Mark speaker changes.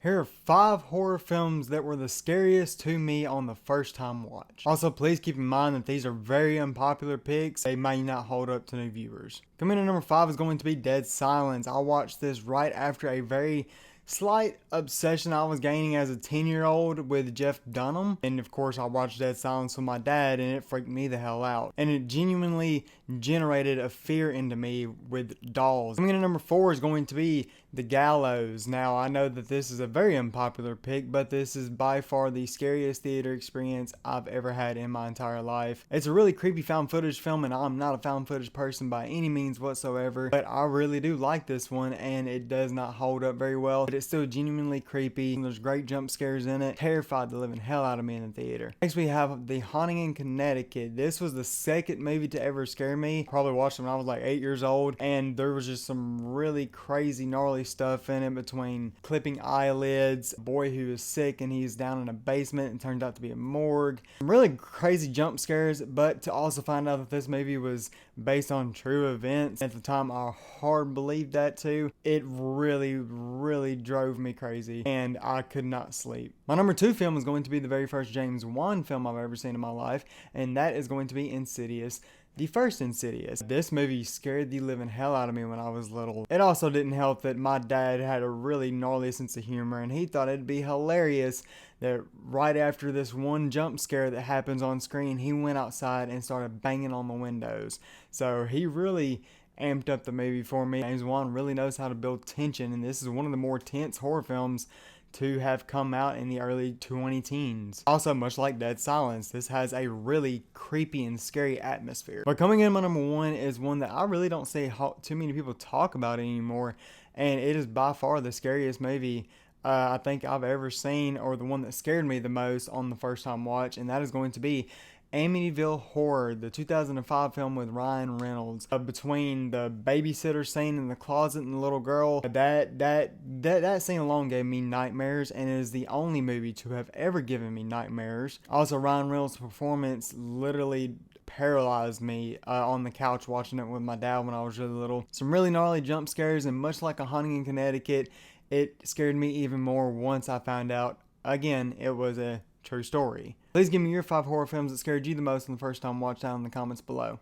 Speaker 1: Here are 5 horror films that were the scariest to me on the first time watch. Also, please keep in mind that these are very unpopular picks. They may not hold up to new viewers. Coming in at number 5 is going to be Dead Silence. I watched this right after a very slight obsession I was gaining as a 10-year-old with Jeff Dunham. And of course, I watched Dead Silence with my dad and it freaked me the hell out. And it genuinely generated a fear into me with dolls. Coming in at number 4 is going to be The Gallows. Now, I know that this is a very unpopular pick, but this is by far the scariest theater experience I've ever had in my entire life. It's a really creepy found footage film, and I'm not a found footage person by any means whatsoever, but I really do like this one, and it does not hold up very well, but it's still genuinely creepy. There's great jump scares in it. Terrified the living hell out of me in the theater. Next, we have The Haunting in Connecticut. This was the second movie to ever scare me. Probably watched it when I was like 8 years old, and there was just some really crazy, gnarly stuff in it, between clipping eyelids, a boy who is sick and he's down in a basement and turned out to be a morgue. Some really crazy jump scares, but to also find out that this movie was based on true events, at the time I hard believed that too. It really drove me crazy and I could not sleep. My number 2 film is going to be the very first James Wan film I've ever seen in my life, and that is going to be Insidious. The first Insidious. This movie scared the living hell out of me when I was little. It also didn't help that my dad had a really gnarly sense of humor, and he thought it'd be hilarious that right after this one jump scare that happens on screen, he went outside and started banging on the windows. So he really amped up the movie for me. James Wan really knows how to build tension, and this is one of the more tense horror films to have come out in the early 2010s. Also, much like Dead Silence, this has a really creepy and scary atmosphere. But coming in, my number 1 is one that I really don't see too many people talk about anymore, and it is by far the scariest movie I think I've ever seen, or the one that scared me the most on the first time watch, and that is going to be Amityville Horror, the 2005 film with Ryan Reynolds. Between the babysitter scene in the closet and the little girl, that scene alone gave me nightmares, and it is the only movie to have ever given me nightmares. Also, Ryan Reynolds' performance literally paralyzed me on the couch watching it with my dad when I was really little. Some really gnarly jump scares, and much like A Haunting in Connecticut, it scared me even more once I found out, again, it was a true story. Please give me your 5 horror films that scared you the most on the first time watch down in the comments below.